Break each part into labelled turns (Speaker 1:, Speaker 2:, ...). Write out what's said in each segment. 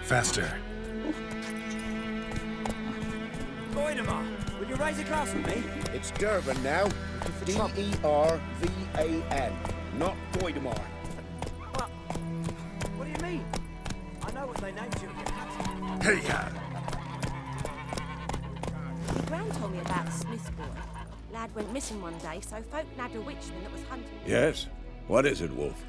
Speaker 1: Faster.
Speaker 2: Goidemar, will you raise a glass with me?
Speaker 3: It's Durban now. D-E-R-V-A-N, not Goidemar.
Speaker 2: What do you mean? I know what they named you.
Speaker 1: Hey,
Speaker 4: Gran told me about Smith's boy. Lad went missing one day, so folk nabbed a witchman that was hunting him.
Speaker 3: Yes? What is it, Wolf?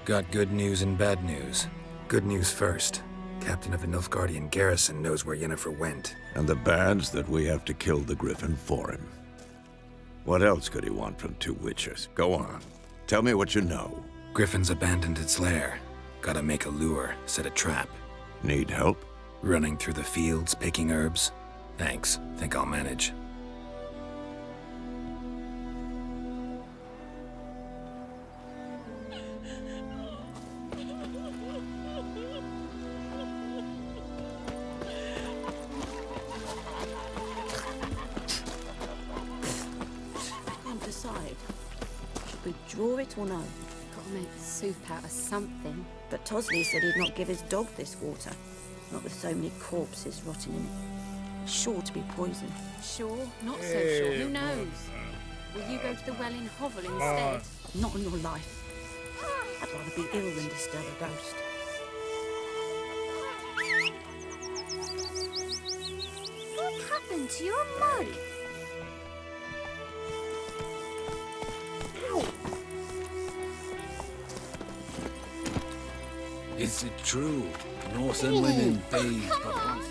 Speaker 1: Got good news and bad news. Good news first. Captain of the Nilfgaardian garrison knows where Yennefer went.
Speaker 3: And the bad's that we have to kill the Griffin for him. What else could he want from two witches? Go on. Tell me what you know.
Speaker 1: Griffin's abandoned its lair. Gotta make a lure, set a trap.
Speaker 3: Need help?
Speaker 1: Running through the fields, picking herbs. Thanks. Think I'll manage.
Speaker 4: Draw it or no?
Speaker 5: Gotta make soup out of something.
Speaker 4: But Tosley said he'd not give his dog this water. Not with so many corpses rotting in it. Sure to be poison.
Speaker 5: Sure, not so sure. Who knows? Will you go to the well in Hovel instead?
Speaker 4: Not on your life. I'd rather be ill than disturb a ghost.
Speaker 6: What happened to your mug?
Speaker 7: Is it true? Northern women bathe but once.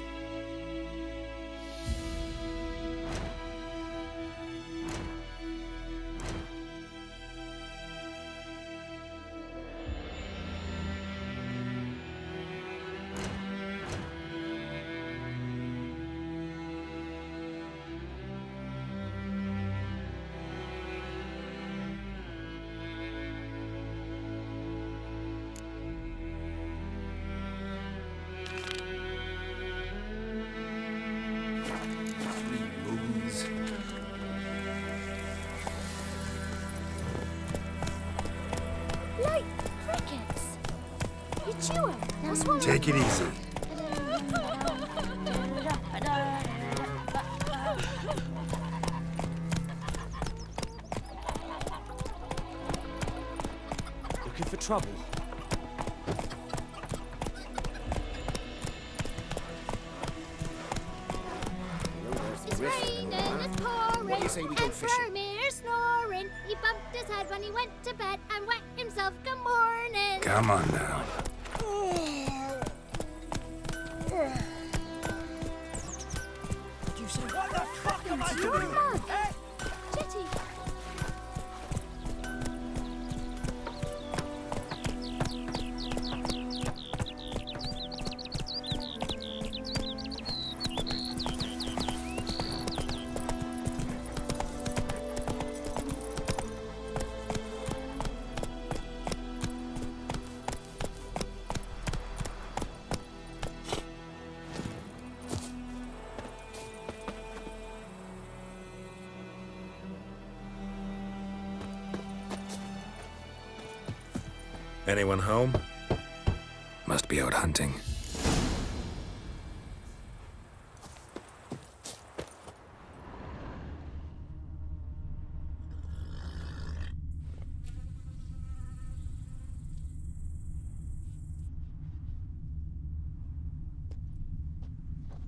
Speaker 6: Like crickets. You chew 'em. What's wrong?
Speaker 1: Take it easy.
Speaker 2: Looking for trouble?
Speaker 6: It's raining, it's pouring.
Speaker 3: What do you say we go
Speaker 6: and
Speaker 3: fishing?
Speaker 6: Vermeer snoring. He bumped his head when he went to bed and wet himself. Good morning.
Speaker 1: Come on now.
Speaker 2: You say, what the fuck am I
Speaker 6: Your
Speaker 2: doing?
Speaker 6: mug.
Speaker 2: Eh?
Speaker 6: Jetty.
Speaker 1: Anyone home? Must be out hunting.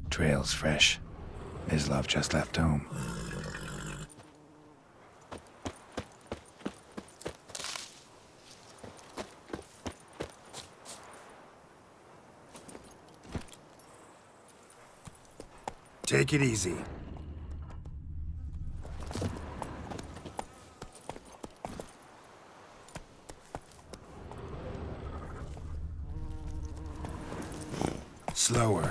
Speaker 1: Trail's fresh. Mislav just left home. Take it easy. Slower.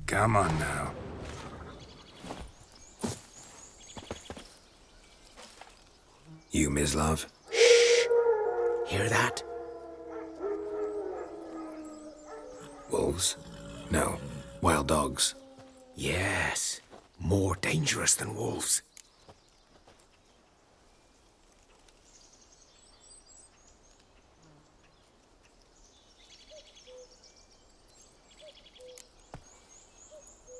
Speaker 1: Come on now. You, Mislav?
Speaker 8: Hear that?
Speaker 1: Wolves? No. Wild dogs.
Speaker 8: Yes. More dangerous than wolves.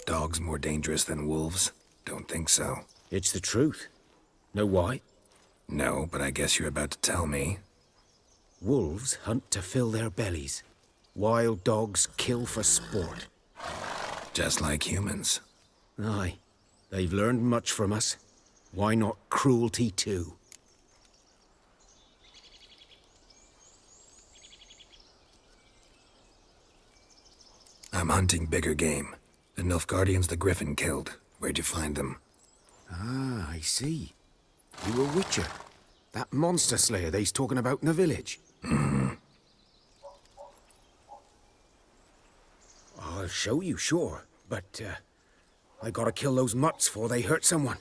Speaker 1: Dogs more dangerous than wolves? Don't think so.
Speaker 8: It's the truth. Know why?
Speaker 1: No, but I guess you're about to tell me.
Speaker 8: Wolves hunt to fill their bellies. Wild dogs kill for sport.
Speaker 1: Just like humans.
Speaker 8: Aye. They've learned much from us. Why not cruelty too?
Speaker 1: I'm hunting bigger game. The Nilfgaardians the Griffin killed. Where'd you find them?
Speaker 8: Ah, I see. You a witcher. That monster slayer they's talking about in the village. I'll show you, sure. But, I gotta kill those mutts before they hurt someone.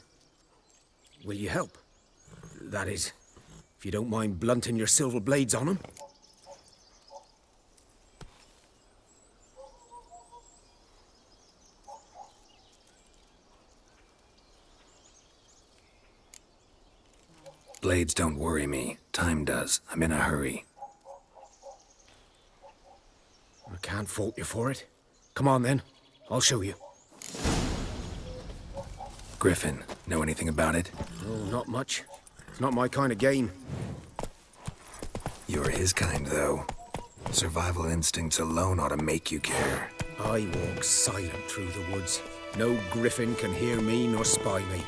Speaker 8: Will you help? That is, if you don't mind blunting your silver blades on them.
Speaker 1: Blades don't worry me. Time does. I'm in a hurry.
Speaker 8: I can't fault you for it. Come on, then. I'll show you.
Speaker 1: Griffin, know anything about it?
Speaker 8: Oh, not much. It's not my kind of game.
Speaker 1: You're his kind, though. Survival instincts alone ought to make you care.
Speaker 8: I walk silent through the woods. No griffin can hear me nor spy me.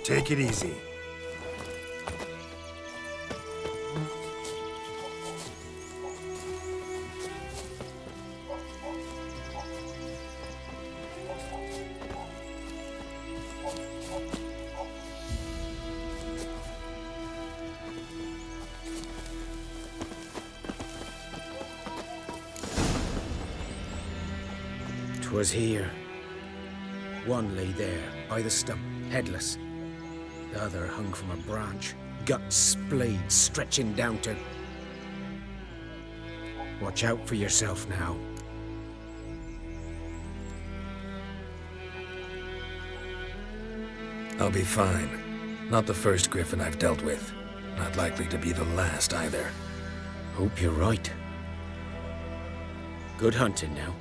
Speaker 1: Take it easy.
Speaker 8: 'Twas here. One lay there, by the stump, headless. The other hung from a branch, guts splayed, stretching down to... Watch out for yourself now.
Speaker 1: I'll be fine. Not the first griffin I've dealt with. Not likely to be the last either.
Speaker 8: Hope you're right. Good hunting now.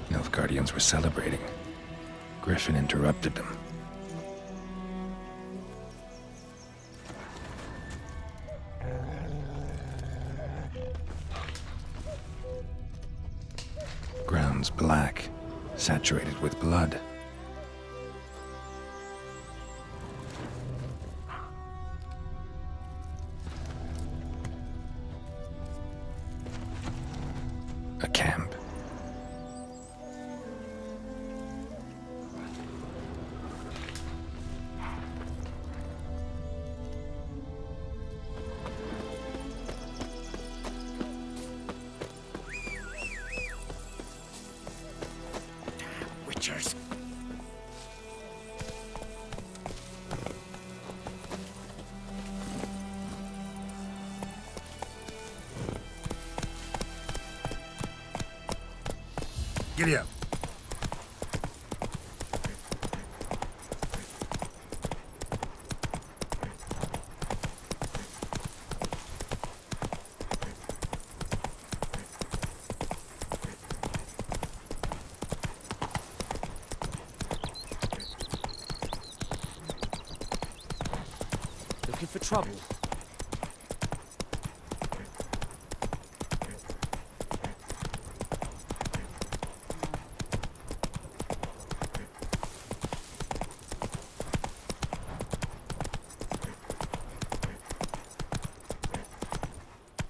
Speaker 1: Nilfgaardians were celebrating. Griffin interrupted them. Ground's black, saturated with blood. A camp.
Speaker 8: Witchers.
Speaker 1: Giddy up.
Speaker 2: Looking for trouble?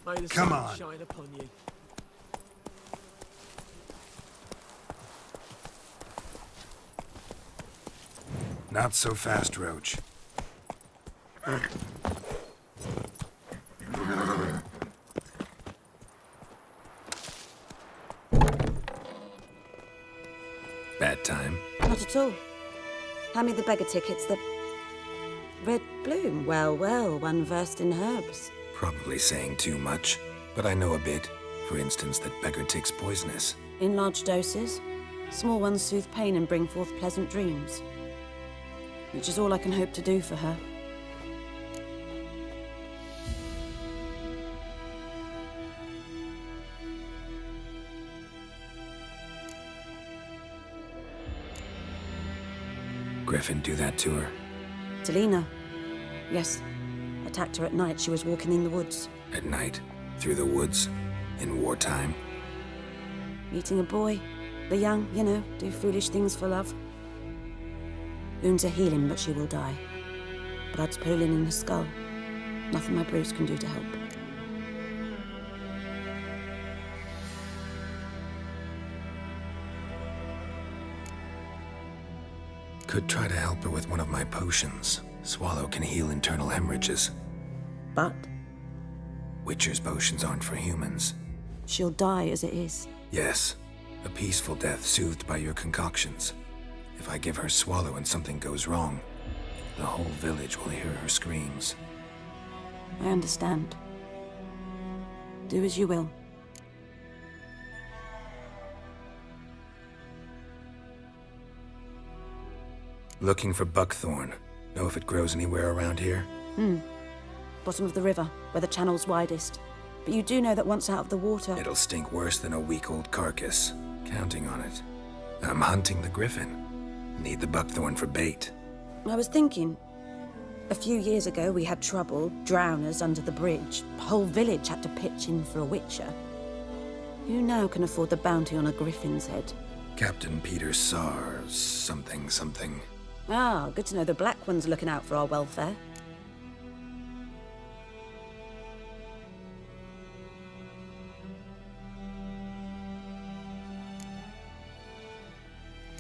Speaker 2: May the
Speaker 1: Come
Speaker 2: sun
Speaker 1: on.
Speaker 2: shine upon you.
Speaker 1: Not so fast, Roach. Bad time?
Speaker 4: Not at all. Hand me the beggar tickets, the red bloom. Well, well, one versed in herbs.
Speaker 1: Probably saying too much, but I know a bit. For instance, that beggar tick's poisonous.
Speaker 4: In large doses, small ones soothe pain and bring forth pleasant dreams. Which is all I can hope to do for her.
Speaker 1: Griffin do that to her?
Speaker 4: Delina. Yes. Attacked her at night. She was walking in the woods.
Speaker 1: At night? Through the woods? In wartime?
Speaker 4: Meeting a boy. The young, you know, do foolish things for love. Wounds are healing, but she will die. Blood's pooling in the skull. Nothing my bruise can do to help.
Speaker 1: Could try to help her with one of my potions. Swallow can heal internal hemorrhages.
Speaker 4: But
Speaker 1: Witcher's potions aren't for humans.
Speaker 4: she'll die as it is.
Speaker 1: Yes, a peaceful death soothed by your concoctions. If I give her Swallow and something goes wrong, the whole village will hear her screams.
Speaker 4: I understand. Do as you will.
Speaker 1: Looking for buckthorn. Know if it grows anywhere around here?
Speaker 4: Bottom of the river, where the channel's widest. But you do know that once out of the water...
Speaker 1: It'll stink worse than a week-old carcass. Counting on it. I'm hunting the griffin. Need the buckthorn for bait.
Speaker 4: I was thinking... A few years ago, we had trouble, drowners under the bridge. The whole village had to pitch in for a witcher. Who now can afford the bounty on a griffin's head?
Speaker 1: Captain Peter Sar... something.
Speaker 4: Ah, good to know the Black One's looking out for our welfare.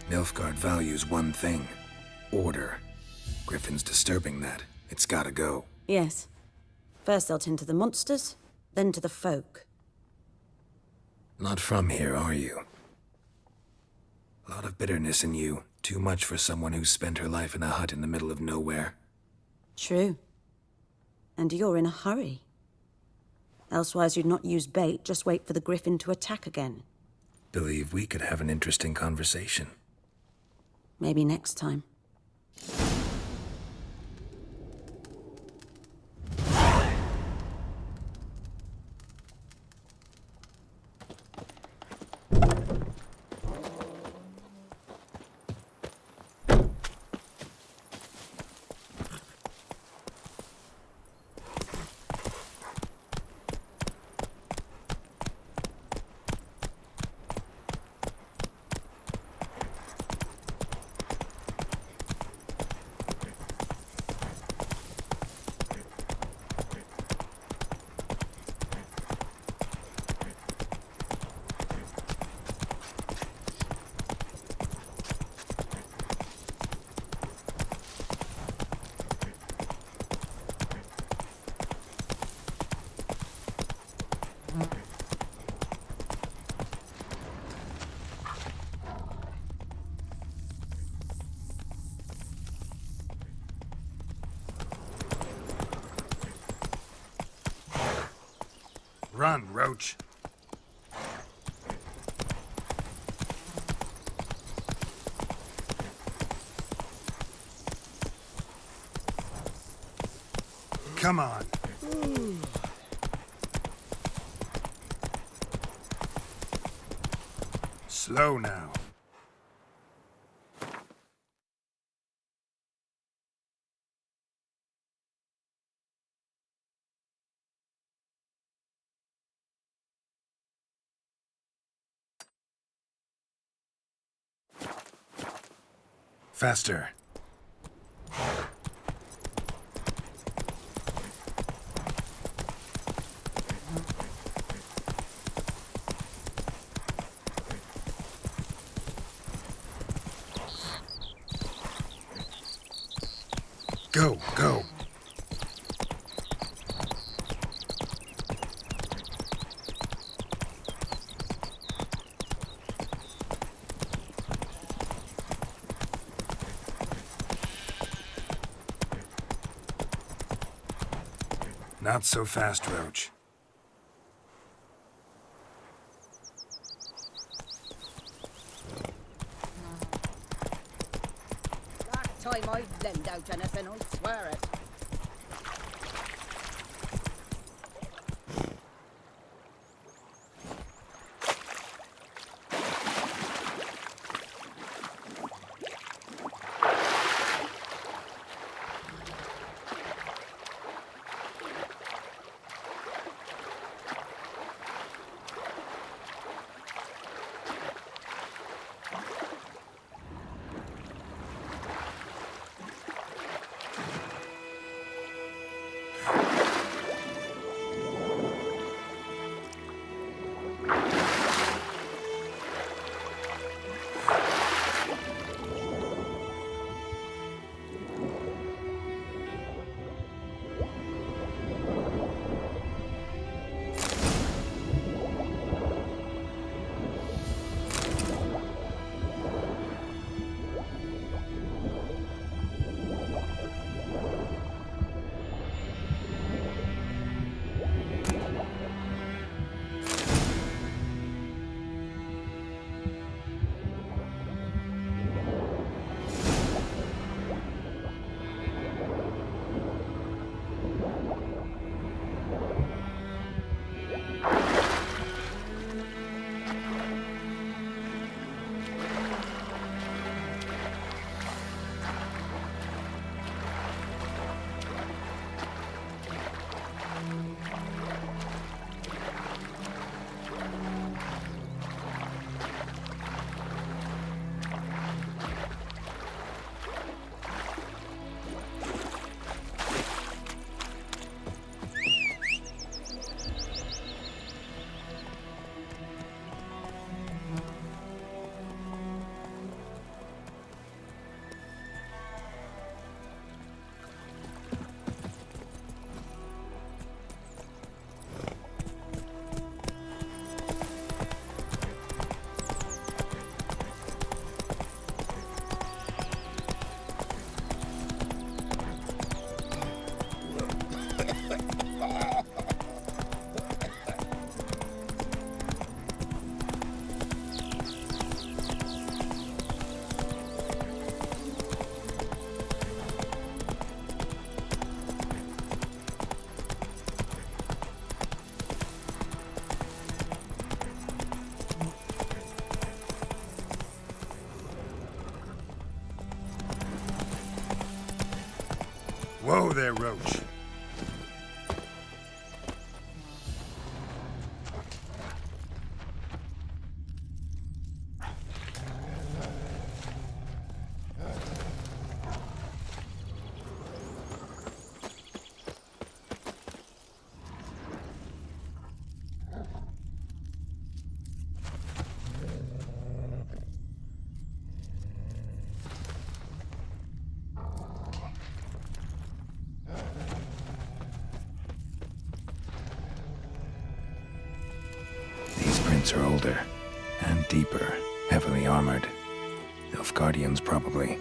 Speaker 1: Nilfgaard values one thing. Order. Griffin's disturbing that. It's gotta go.
Speaker 4: Yes. First they'll tend to the monsters, then to the folk.
Speaker 1: Not from here, are you? A lot of bitterness in you. Too much for someone who's spent her life in a hut in the middle of nowhere.
Speaker 4: True. And you're in a hurry. Elsewise you'd not use bait, just wait for the griffin to attack again.
Speaker 1: Believe we could have an interesting conversation.
Speaker 4: Maybe next time.
Speaker 1: Run, Roach. Come on. Slow now. Faster. Go, go. Not so fast, Roach.
Speaker 9: Last time I lend out anything, I swear it.
Speaker 1: Whoa there, Roach. Are older and deeper, heavily armored. Nilfgaardians, probably.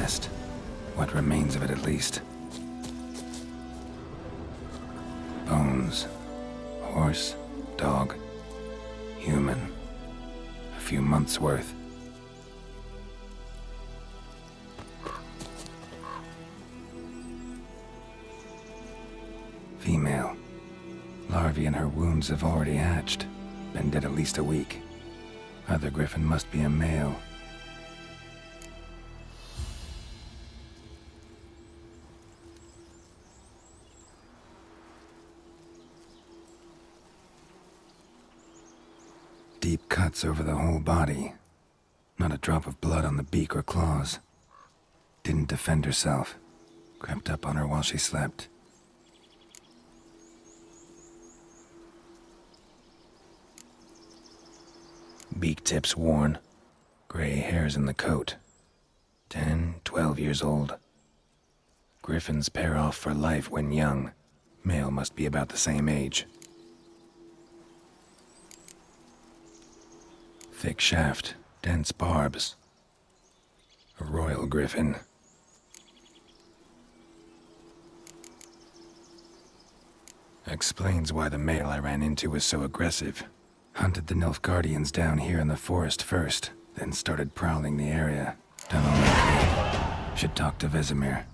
Speaker 1: nest. What remains of it, at least. Bones. Horse, dog, human. A few months' worth. Female. Larvae in her wounds have already hatched. Been dead at least a week. Other griffin must be a male. Deep cuts over the whole body. Not a drop of blood on the beak or claws. Didn't defend herself. Crept up on her while she slept. Beak tips worn. Gray hairs in the coat. 10, 12 years old. Griffins pair off for life when young. Male must be about the same age. Thick shaft, dense barbs. A royal griffin. Explains why the male I ran into was so aggressive. Hunted the Nilfgaardians down here in the forest first, then started prowling the area. Done all I could. Should talk to Vesemir.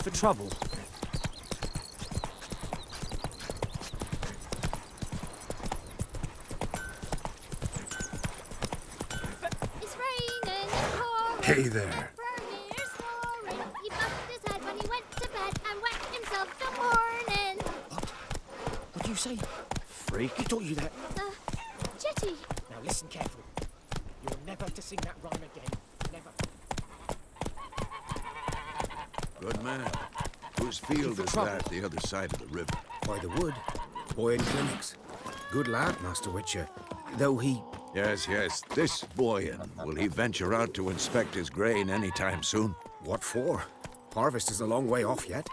Speaker 2: for trouble.
Speaker 6: It's raining and pouring.
Speaker 1: Hey there.
Speaker 6: Vermeer's snoring. He bumped his head when he went to bed and wet himself till morning.
Speaker 2: What do you say? Freak. Who taught you that?
Speaker 6: Jetty.
Speaker 2: Now listen carefully. You're never to sing that rhyme again. Never.
Speaker 3: Good man. Whose field is that the other side of the river?
Speaker 8: By the wood. Boy in clinics. Good lad, Master Witcher. Though he...
Speaker 3: Yes, yes. This Boyan. Will he venture out to inspect his grain anytime soon?
Speaker 8: What for? Harvest is a long way off yet.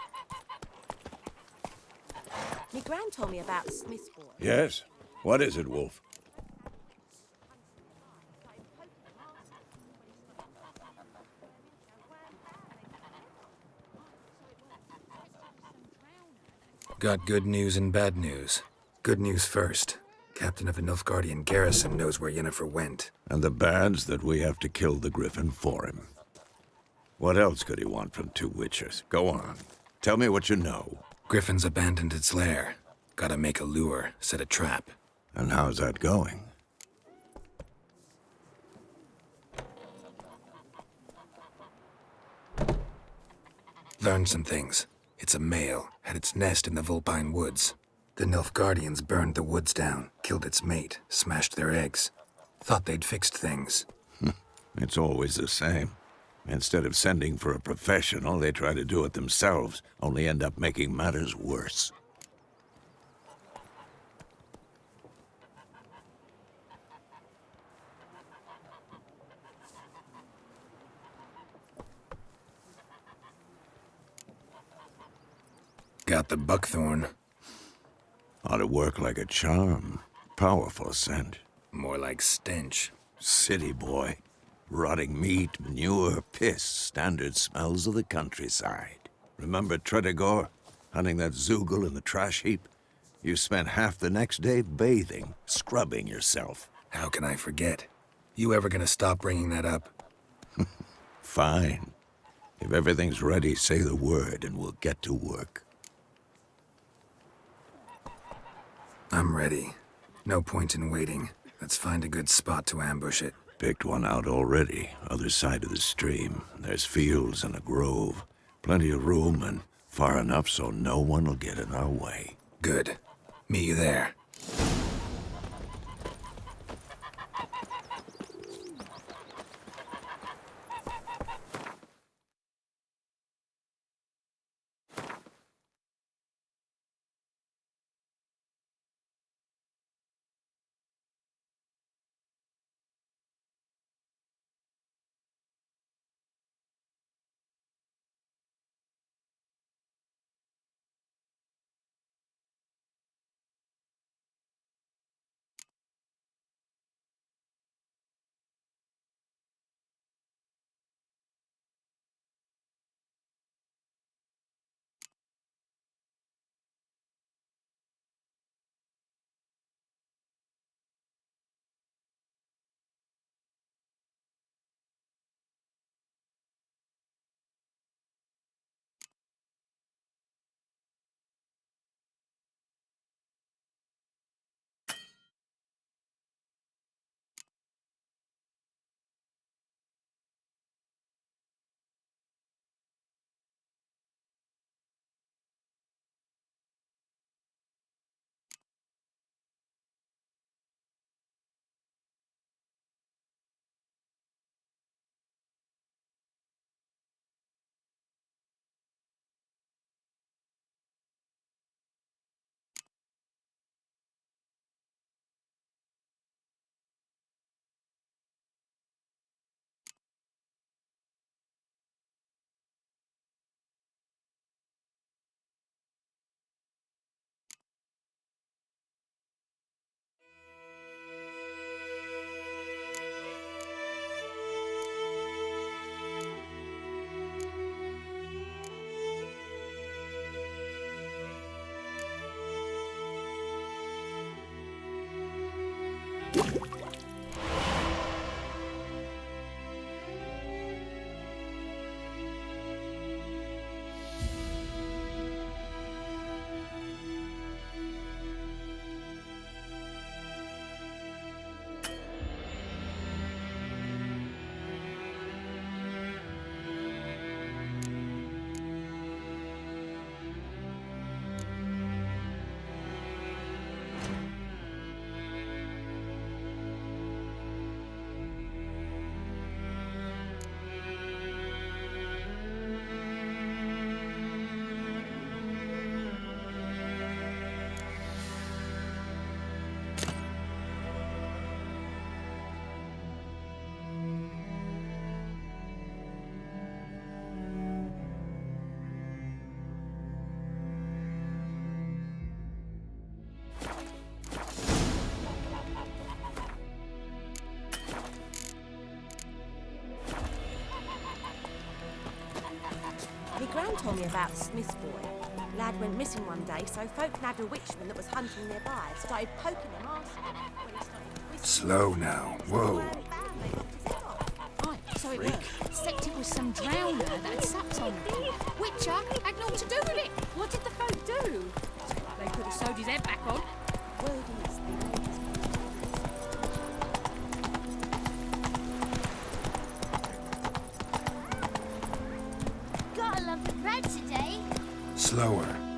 Speaker 4: Me gran told me about Smith's boy.
Speaker 3: Yes. What is it, Wolf?
Speaker 1: Got good news and bad news. Good news first. Captain of the Nilfgaardian garrison knows where Yennefer went.
Speaker 3: And the bad's that we have to kill the Griffin for him. What else could he want from two witches? Go on. Tell me what you know.
Speaker 1: Griffin's abandoned its lair. Gotta make a lure, set a trap.
Speaker 3: And how's that going?
Speaker 1: Learned some things. It's a male, had its nest in the Vulpine Woods. The Nilfgaardians burned the woods down, killed its mate, smashed their eggs. Thought they'd fixed things.
Speaker 3: It's always the same. Instead of sending for a professional, they try to do it themselves, only end up making matters worse.
Speaker 1: Got the buckthorn.
Speaker 3: Ought to work like a charm. Powerful scent.
Speaker 1: More like stench.
Speaker 3: City boy. Rotting meat, manure, piss, standard smells of the countryside. Remember Tredegor? Hunting that Zoogle in the trash heap? You spent half the next day bathing, scrubbing yourself.
Speaker 1: How can I forget? You ever gonna stop bringing that up?
Speaker 3: Fine. If everything's ready, say the word and we'll get to work.
Speaker 1: I'm ready. No point in waiting. Let's find a good spot to ambush it.
Speaker 3: Picked one out already, other side of the stream. There's fields and a grove. Plenty of room and far enough so no one will get in our way.
Speaker 1: Good. Meet you there.
Speaker 4: me about Smith's boy. Lad went missing one day, so folk nabbed a witchman that was hunting nearby. Started poking him, asking him. When he started twisting,
Speaker 1: Slow now. Whoa.
Speaker 5: Right, so it worked. Except it was some drowner that had supped on him. Witcher had naught to do with it. What did the folk do? They could have sewed his head back on.
Speaker 4: Wilderness, they laid his
Speaker 6: Gotta love the bread today.
Speaker 1: Slower.